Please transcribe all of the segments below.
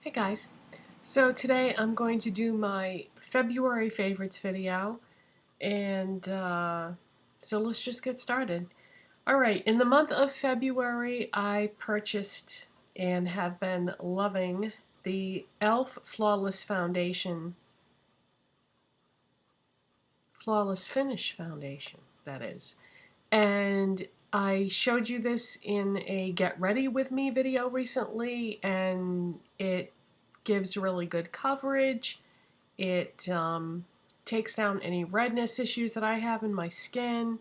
Hey guys, so today I'm going to do my February favorites video, and so let's just get started. Alright, in the month of February I purchased and have been loving the e.l.f. Flawless Foundation, Flawless Finish Foundation, that is. And I showed you this in a Get Ready With Me video recently, and it gives really good coverage. It takes down any redness issues that I have in my skin.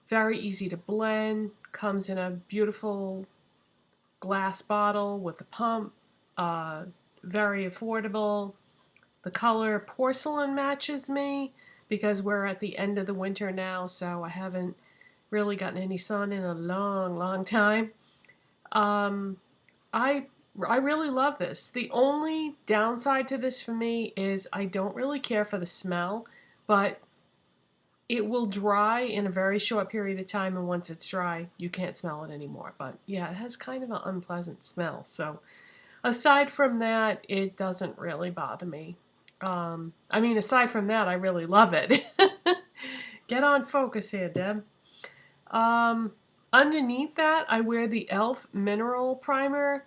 Very easy to blend. Comes in a beautiful glass bottle with a pump. Very affordable. The color Porcelain matches me because we're at the end of the winter now, so I haven't really gotten any sun in a long time. I really love this. The only downside to this for me is I don't really care for the smell, but it will dry in a very short period of time, and once it's dry, you can't smell it anymore. But yeah, it has kind of an unpleasant smell. So aside from that, it doesn't really bother me. I mean, aside from that, I really love it. Get on focus here, Deb. Underneath that, I wear the e.l.f. Mineral Primer.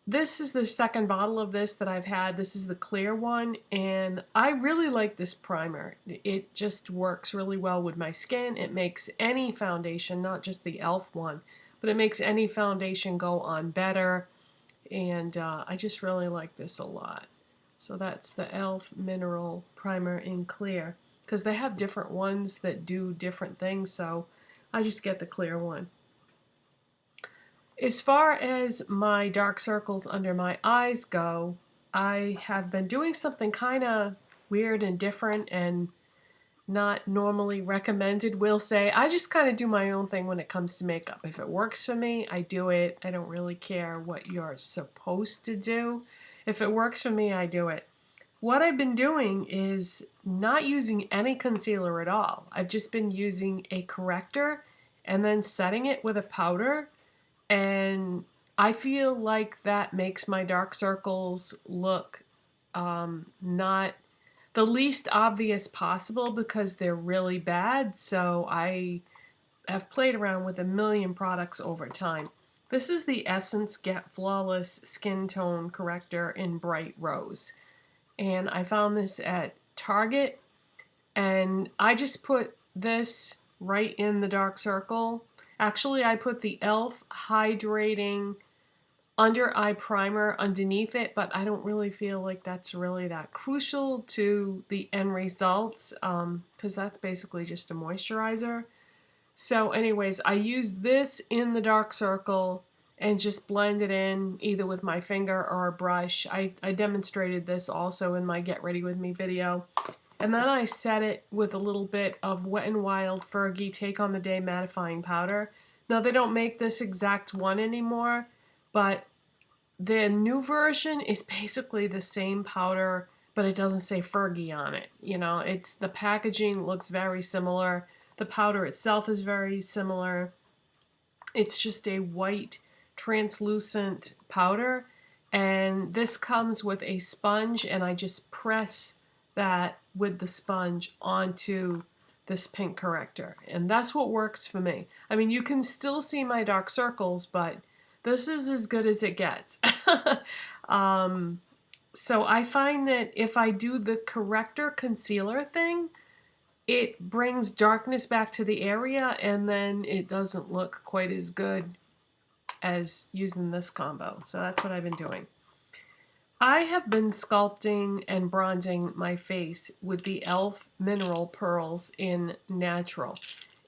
This is the second bottle of this that I've had. This is the clear one, and I really like this primer. It just works really well with my skin. It makes any foundation, not just the e.l.f. one, but it makes any foundation go on better, and I just really like this a lot. So that's the e.l.f. Mineral Primer in clear, because they have different ones that do different things, so I just get the clear one. As far as my dark circles under my eyes go, I have been doing something kind of weird and different and not normally recommended, we'll say. I just kind of do my own thing when it comes to makeup. If it works for me, I do it. I don't really care what you're supposed to do. If it works for me, I do it. What I've been doing is not using any concealer at all. I've just been using a corrector and then setting it with a powder, and I feel like that makes my dark circles look not the least obvious possible because they're really bad. So I have played around with a million products over time. This is the Essence Get Flawless Skin Tone Corrector in Bright Rose. And I found this at Target. And I just put this right in the dark circle. Actually, I put the e.l.f. Hydrating Under Eye Primer underneath it, but I don't really feel like that's really that crucial to the end results, because that's basically just a moisturizer. So anyways, I used this in the dark circle and just blend it in either with my finger or a brush. I demonstrated this also in my Get Ready With Me video. And then I set it with a little bit of Wet n Wild Fergie Take on the Day mattifying powder. Now they don't make this exact one anymore, but the new version is basically the same powder, but it doesn't say Fergie on it. You know, it's the packaging looks very similar. The powder itself is very similar. It's just a white translucent powder, and this comes with a sponge, and I just press that with the sponge onto this pink corrector, and that's what works for me. I mean, you can still see my dark circles, but this is as good as it gets. So I find that if I do the corrector concealer thing, it brings darkness back to the area, and then it doesn't look quite as good as using this combo. So that's what I've been doing. I have been sculpting and bronzing my face with the e.l.f. Mineral Pearls in Natural.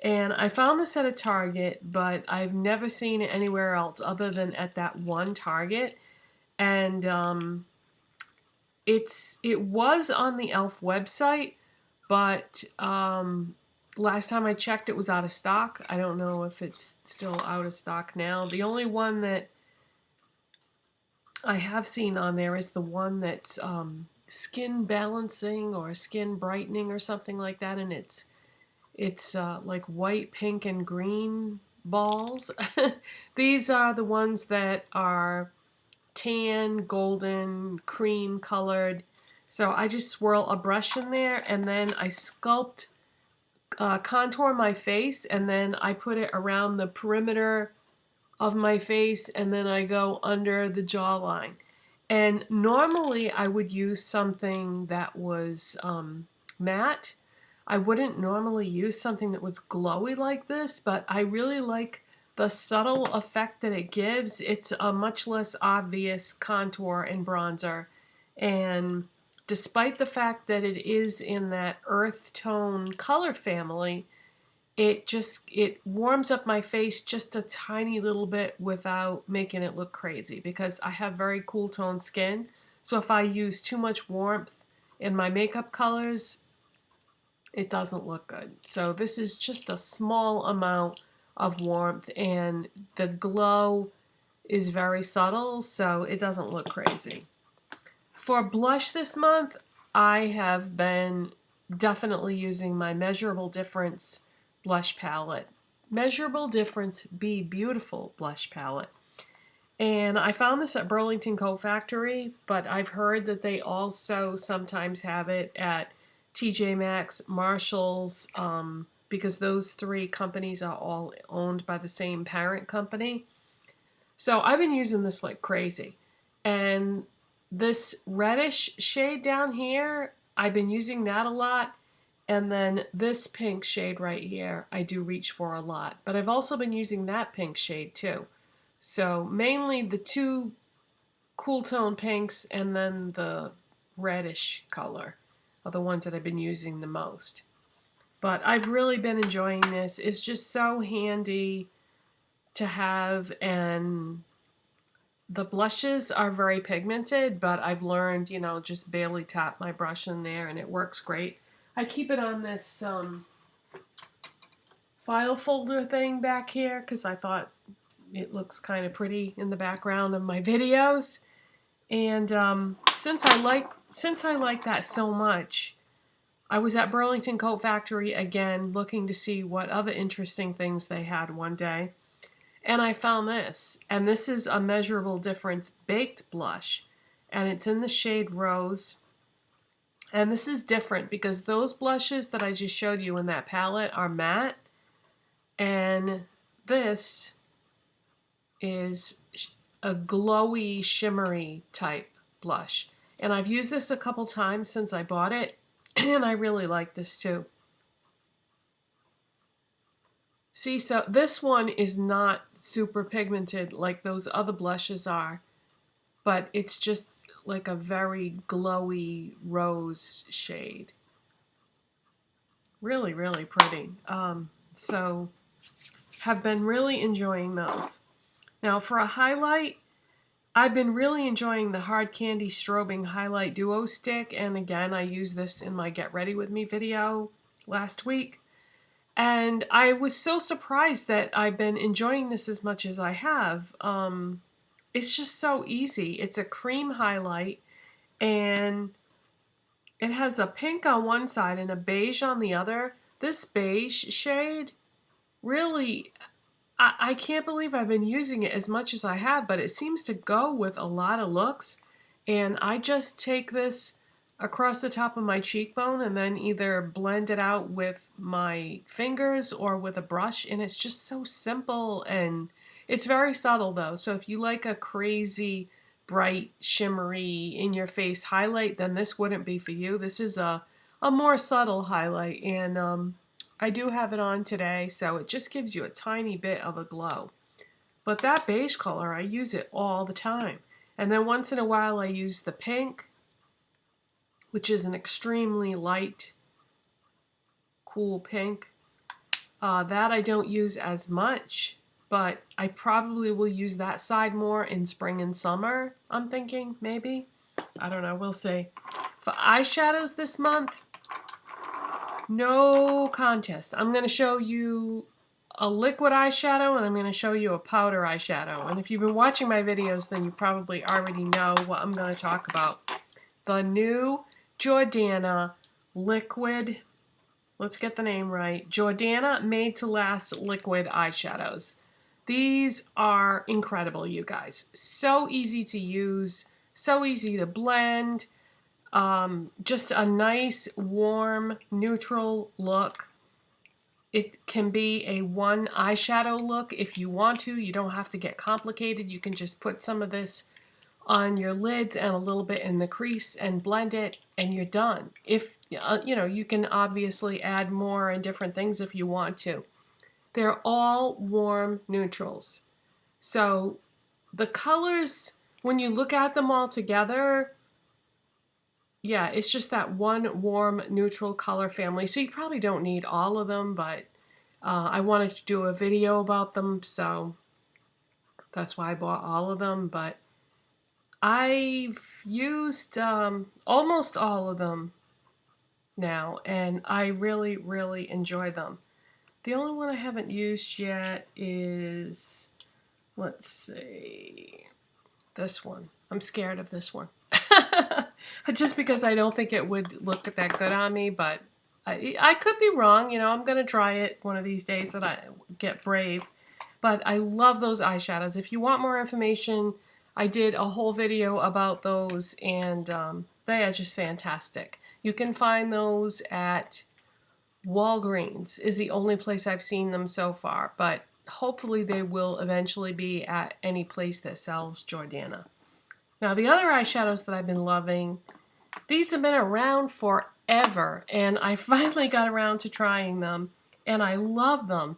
And I found this at a Target, but I've never seen it anywhere else other than at that one Target. And it was on the e.l.f. website, but last time I checked it was out of stock. I don't know if it's still out of stock now. The only one that I have seen on there is the one that's skin balancing or skin brightening or something like that, and it's like white, pink, and green balls. These are the ones that are tan, golden, cream colored. So I just swirl a brush in there and then I sculpt, contour my face, and then I put it around the perimeter of my face, and then I go under the jawline. And normally I would use something that was matte. I wouldn't normally use something that was glowy like this, but I really like the subtle effect that it gives. It's a much less obvious contour and bronzer. And despite the fact that it is in that earth tone color family, it warms up my face just a tiny little bit without making it look crazy, because I have very cool toned skin. So if I use too much warmth in my makeup colors, it doesn't look good. So this is just a small amount of warmth, and the glow is very subtle, so it doesn't look crazy. For blush this month, I have been definitely using my Measurable Difference blush palette. Measurable Difference Be Beautiful blush palette. And I found this at Burlington Coat Factory, but I've heard that they also sometimes have it at TJ Maxx, Marshalls, because those three companies are all owned by the same parent company. So I've been using this like crazy. And this reddish shade down here, I've been using that a lot. And then this pink shade right here, I do reach for a lot. But I've also been using that pink shade too. So mainly the two cool tone pinks and then the reddish color are the ones that I've been using the most. But I've really been enjoying this. It's just so handy to have, and the blushes are very pigmented, but I've learned, just barely tap my brush in there and it works great. I keep it on this file folder thing back here because I thought it looks kind of pretty in the background of my videos. And since I like that so much, I was at Burlington Coat Factory again looking to see what other interesting things they had one day. And I found this. And this is a Measurable Difference Baked Blush. And it's in the shade Rose. And this is different because those blushes that I just showed you in that palette are matte. And this is a glowy, shimmery type blush. And I've used this a couple times since I bought it. And I really like this too. See, so this one is not super pigmented like those other blushes are, but it's just like a very glowy rose shade. Really, really pretty. So have been really enjoying those. Now for a highlight, I've been really enjoying the Hard Candy Strobing Highlight Duo Stick, and again, I used this in my Get Ready With Me video last week. And I was so surprised that I've been enjoying this as much as I have. It's just so easy. It's a cream highlight, and it has a pink on one side and a beige on the other. This beige shade, really, I can't believe I've been using it as much as I have, but it seems to go with a lot of looks. And I just take this across the top of my cheekbone and then either blend it out with my fingers or with a brush, and it's just so simple, and it's very subtle though. So if you like a crazy, bright, shimmery, in-your-face highlight, then this wouldn't be for you. This is a more subtle highlight, and I do have it on today, so it just gives you a tiny bit of a glow. But that beige color, I use it all the time. And then once in a while I use the pink, which is an extremely light, cool pink. That I don't use as much, but I probably will use that side more in spring and summer, I'm thinking, maybe. I don't know, we'll see. For eyeshadows this month, no contest. I'm going to show you a liquid eyeshadow, and I'm going to show you a powder eyeshadow. And if you've been watching my videos, then you probably already know what I'm going to talk about. The new Jordana liquid, let's get the name right, Jordana Made to Last liquid eyeshadows. These are incredible, you guys. So easy to use, so easy to blend. Just a nice, warm, neutral look. It can be a one eyeshadow look if you want to. You don't have to get complicated. You can just put some of this on your lids and a little bit in the crease and blend it, and you're done. If you know, you can obviously add more and different things if you want to. They're all warm neutrals. So the colors, when you look at them all together, yeah, it's just that one warm neutral color family. So you probably don't need all of them, but I wanted to do a video about them, so that's why I bought all of them. But I've used almost all of them now, and I really, really enjoy them. The only one I haven't used yet is, let's see, this one. I'm scared of this one. Just because I don't think it would look that good on me, but I could be wrong. You know, I'm going to try it one of these days that I get brave. But I love those eyeshadows. If you want more information, I did a whole video about those, and they are just fantastic. You can find those at Walgreens is the only place I've seen them so far, but hopefully they will eventually be at any place that sells Jordana. Now the other eyeshadows that I've been loving, these have been around forever, and I finally got around to trying them, and I love them.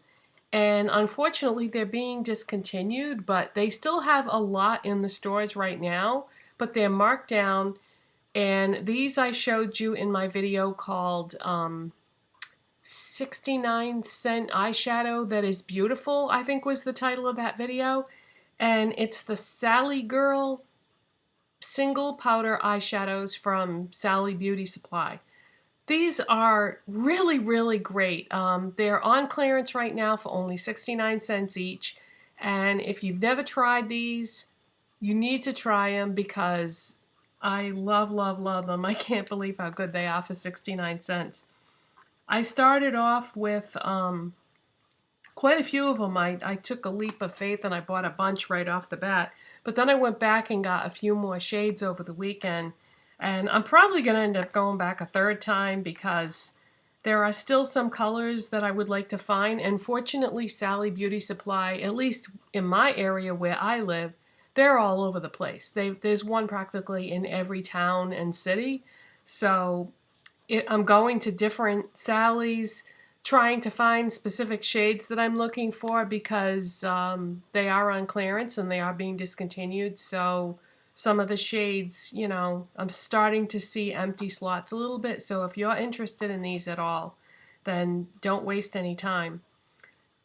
And unfortunately they're being discontinued, but they still have a lot in the stores right now, but they're marked down. And these I showed you in my video called 69-cent eyeshadow that is beautiful, I think was the title of that video. And it's the Sally Girl single powder eyeshadows from Sally Beauty Supply. These are really, really great. They're on clearance right now for only 69 cents each. And if you've never tried these, you need to try them because I love, love, love them. I can't believe how good they are for 69 cents. I started off with quite a few of them. I took a leap of faith and I bought a bunch right off the bat. But then I went back and got a few more shades over the weekend. And I'm probably going to end up going back a third time because there are still some colors that I would like to find. And fortunately, Sally Beauty Supply, at least in my area where I live, they're all over the place. There's one practically in every town and city. So I'm going to different Sally's, trying to find specific shades that I'm looking for because they are on clearance and they are being discontinued. So some of the shades, you know, I'm starting to see empty slots a little bit. So if you're interested in these at all, then don't waste any time.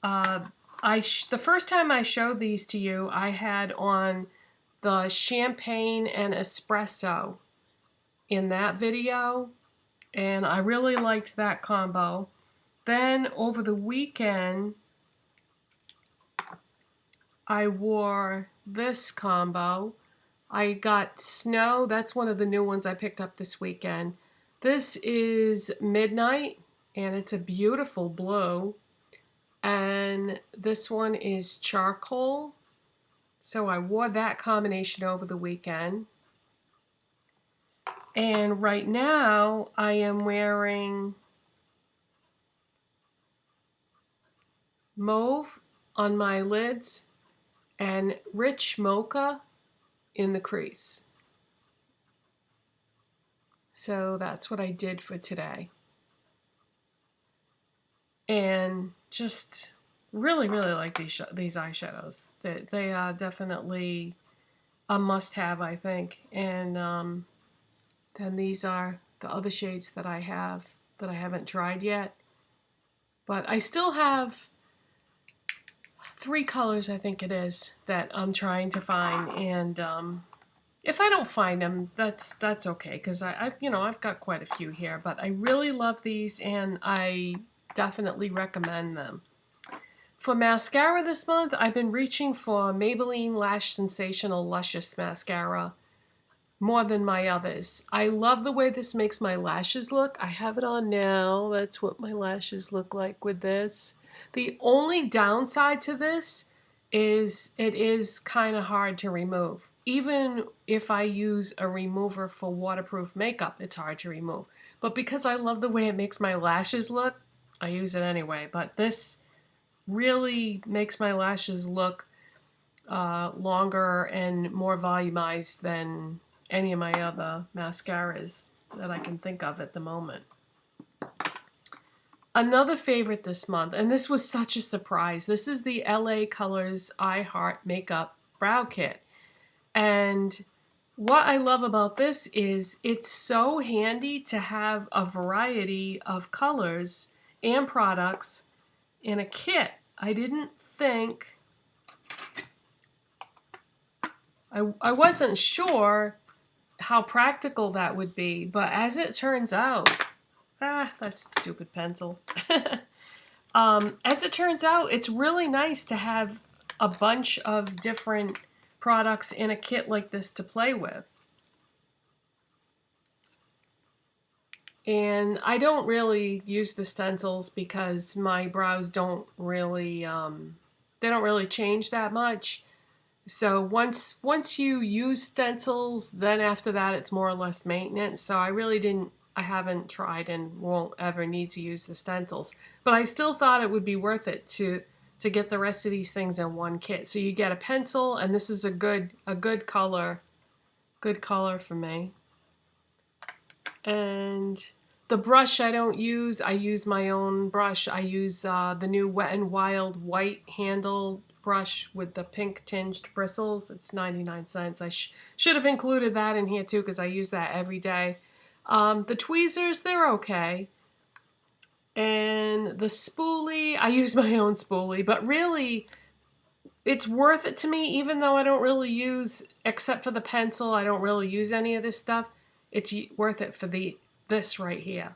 The first time I showed these to you, I had on the champagne and espresso in that video, and I really liked that combo. Then over the weekend, I wore this combo. I got Snow. That's one of the new ones I picked up this weekend. This is Midnight, and it's a beautiful blue. And this one is Charcoal. So I wore that combination over the weekend. And right now, I am wearing Mauve on my lids and Rich Mocha in the crease. So that's what I did for today. And just really, really like these eyeshadows. They are definitely a must-have, I think. And then these are the other shades that I have that I haven't tried yet. But I still have 3 colors, I think it is, that I'm trying to find. And if I don't find them, that's okay, because I've got quite a few here. But I really love these, and I definitely recommend them. For mascara this month, I've been reaching for Maybelline Lash Sensational Luscious Mascara more than my others. I love the way this makes my lashes look. I have it on now. That's what my lashes look like with this. The only downside to this it is kind of hard to remove. Even if I use a remover for waterproof makeup, it's hard to remove. But because I love the way it makes my lashes look, I use it anyway. But this really makes my lashes look longer and more volumized than any of my other mascaras that I can think of at the moment. Another favorite this month, and this was such a surprise, this is the LA Colors I Heart Makeup Brow Kit. And what I love about this is it's so handy to have a variety of colors and products in a kit. I didn't think, I wasn't sure how practical that would be, but as it turns out, that stupid pencil. As it turns out, it's really nice to have a bunch of different products in a kit like this to play with. And I don't really use the stencils because my brows don't really, they don't really change that much. So once you use stencils, then after that it's more or less maintenance. So I haven't tried and won't ever need to use the stencils. But I still thought it would be worth it to get the rest of these things in one kit. So you get a pencil, and this is a good color for me. And the brush I don't use. I use my own brush. I use the new Wet n Wild white handle brush with the pink tinged bristles. It's 99 cents. I should have included that in here too because I use that every day. The tweezers, they're okay. And the spoolie, I use my own spoolie, but really it's worth it to me even though I don't really use, except for the pencil, I don't really use any of this stuff. It's worth it for this right here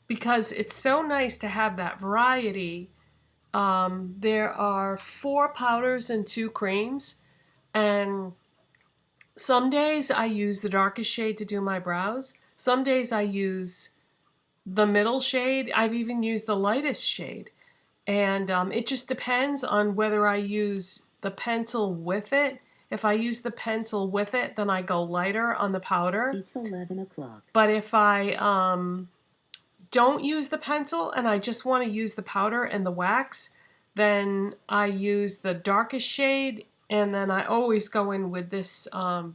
because it's so nice to have that variety. There are 4 powders and 2 creams, and some days I use the darkest shade to do my brows. Some days I use the middle shade. I've even used the lightest shade. And it just depends on whether I use the pencil with it. If I use the pencil with it, then I go lighter on the powder. It's 11 o'clock. But if I don't use the pencil and I just want to use the powder and the wax, then I use the darkest shade, and then I always go in with this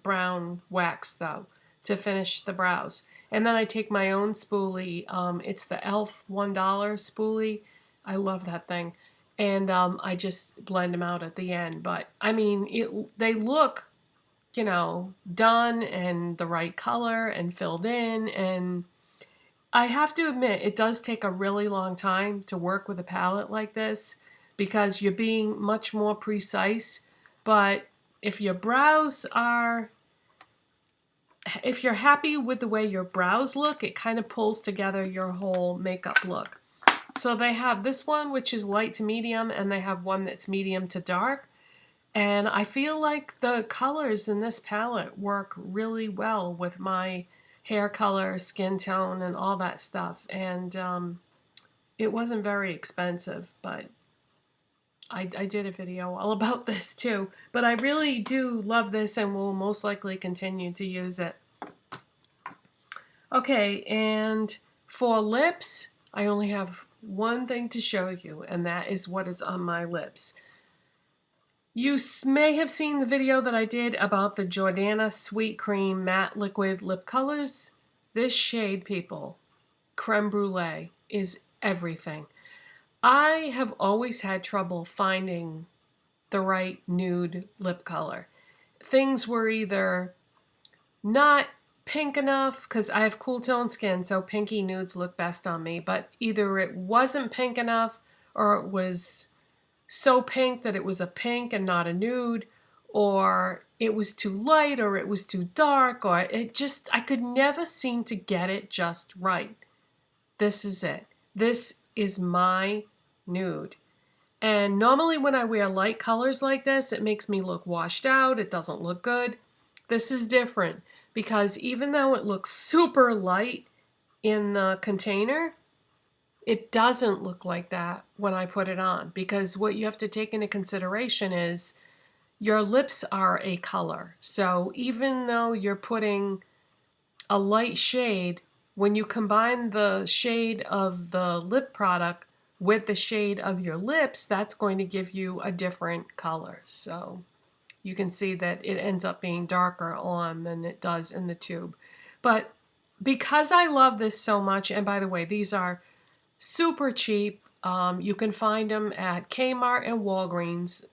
brown wax though to finish the brows. And then I take my own spoolie. It's the e.l.f. $1 spoolie. I love that thing. And I just blend them out at the end. But I mean, they look, you know, done and the right color and filled in. And I have to admit, it does take a really long time to work with a palette like this because you're being much more precise. But if your brows are, if you're happy with the way your brows look, it kind of pulls together your whole makeup look. So they have this one, which is light to medium, and they have one that's medium to dark. And I feel like the colors in this palette work really well with my hair color, skin tone, and all that stuff. And it wasn't very expensive, but I did a video all about this too. But I really do love this and will most likely continue to use it. Okay, and for lips, I only have one thing to show you, and that is what is on my lips. You may have seen the video that I did about the Jordana Sweet Cream Matte Liquid Lip Colors. This shade, people, Creme Brulee, is everything. I have always had trouble finding the right nude lip color. Things were either not pink enough, because I have cool tone skin, so pinky nudes look best on me, but either it wasn't pink enough or it was so pink that it was a pink and not a nude, or it was too light or it was too dark, or I could never seem to get it just right. This is it. This is my nude. And normally when I wear light colors like this, it makes me look washed out. It doesn't look good. This is different because even though it looks super light in the container, it doesn't look like that when I put it on, because what you have to take into consideration is your lips are a color. So even though you're putting a light shade, when you combine the shade of the lip product with the shade of your lips, that's going to give you a different color. So you can see that it ends up being darker on than it does in the tube. But because I love this so much, and by the way, these are super cheap. You can find them at Kmart and Walgreens.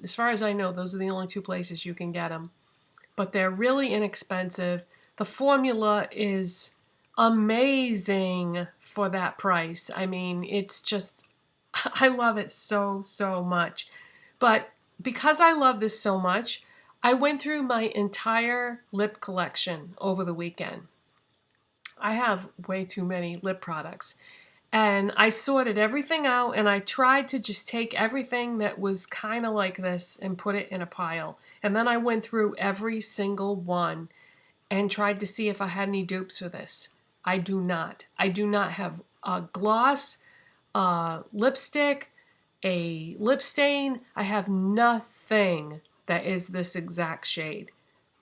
As far as I know, those are the only two places you can get them. But they're really inexpensive. The formula is amazing for that price. I mean, it's just, I love it so, so much. But because I love this so much, I went through my entire lip collection over the weekend. I have way too many lip products. And I sorted everything out, and I tried to just take everything that was kind of like this and put it in a pile. And then I went through every single one and tried to see if I had any dupes for this. I do not. I do not have a gloss, a lipstick, a lip stain. I have nothing that is this exact shade.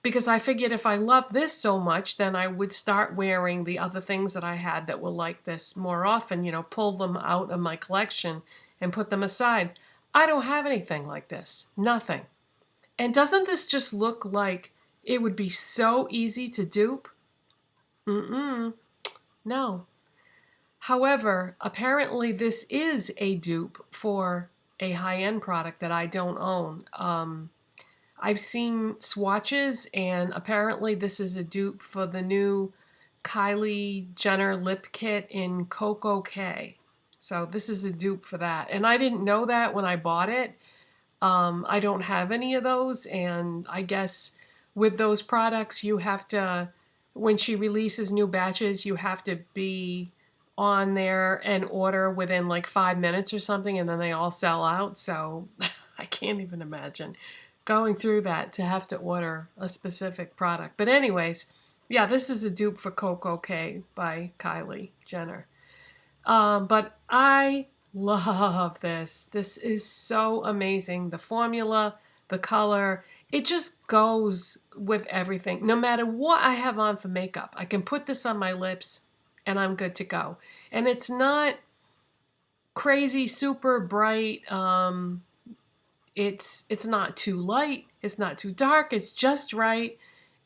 Because I figured if I loved this so much, then I would start wearing the other things that I had that were like this more often, you know, pull them out of my collection and put them aside. I don't have anything like this. Nothing. And doesn't this just look like it would be so easy to dupe? No. However, apparently this is a dupe for a high-end product that I don't own. I've seen swatches, and apparently this is a dupe for the new Kylie Jenner lip kit in Cocoa K. So this is a dupe for that. And I didn't know that when I bought it. I don't have any of those, and I guess with those products you have to, when she releases new batches, you have to be on there and order within like 5 minutes or something, and then they all sell out. So I can't even imagine going through that to have to order a specific product. But anyways, yeah, this is a dupe for Cocoa K by Kylie Jenner. But I love this. This is so amazing. The formula, the color, it just goes with everything. No matter what I have on for makeup, I can put this on my lips and I'm good to go. And it's not crazy, super bright. It's not too light. It's not too dark. It's just right.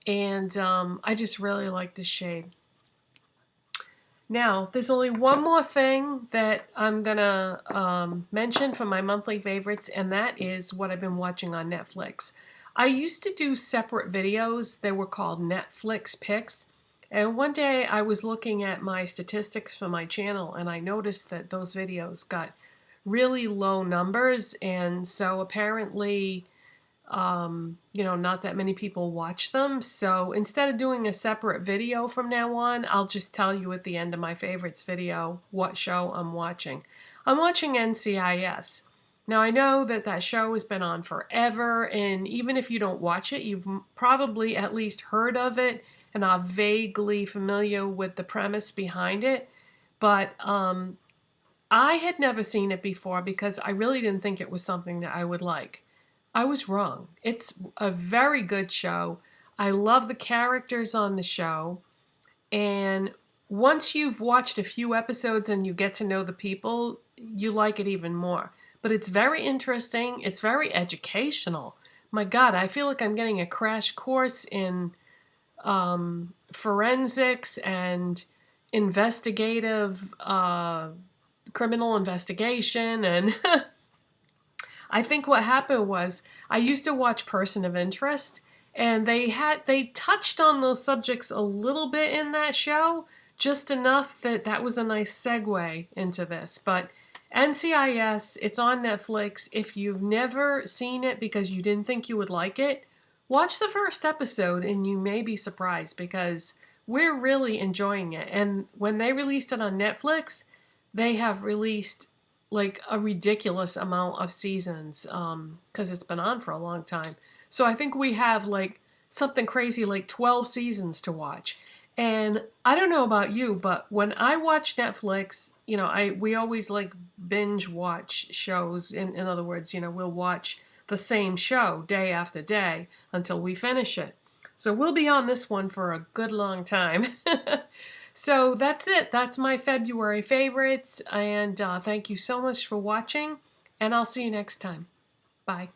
And I just really like this shade. Now, there's only one more thing that I'm gonna mention for my monthly favorites, and that is what I've been watching on Netflix. I used to do separate videos. They were called Netflix picks. And one day I was looking at my statistics for my channel, and I noticed that those videos got really low numbers, and so apparently not that many people watch them. So instead of doing a separate video from now on, I'll just tell you at the end of my favorites video what show I'm watching. I'm watching NCIS. Now I know that that show has been on forever, and even if you don't watch it, you've probably at least heard of it and are vaguely familiar with the premise behind it. But I had never seen it before because I really didn't think it was something that I would like. I was wrong. It's a very good show. I love the characters on the show. And once you've watched a few episodes and you get to know the people, you like it even more. But it's very interesting. It's very educational. My God, I feel like I'm getting a crash course in forensics and investigative criminal investigation. And I think what happened was I used to watch Person of Interest, and they touched on those subjects a little bit in that show, just enough that that was a nice segue into this. But NCIS, it's on Netflix. If you've never seen it because you didn't think you would like it, watch the first episode and you may be surprised because we're really enjoying it. And when they released it on Netflix, they have released like a ridiculous amount of seasons because it's been on for a long time. So I think we have like something crazy like 12 seasons to watch. And I don't know about you, but when I watch Netflix, we always like binge watch shows. In other words, we'll watch the same show day after day until we finish it. So we'll be on this one for a good long time. So that's it. That's my February favorites. And thank you so much for watching. And I'll see you next time. Bye.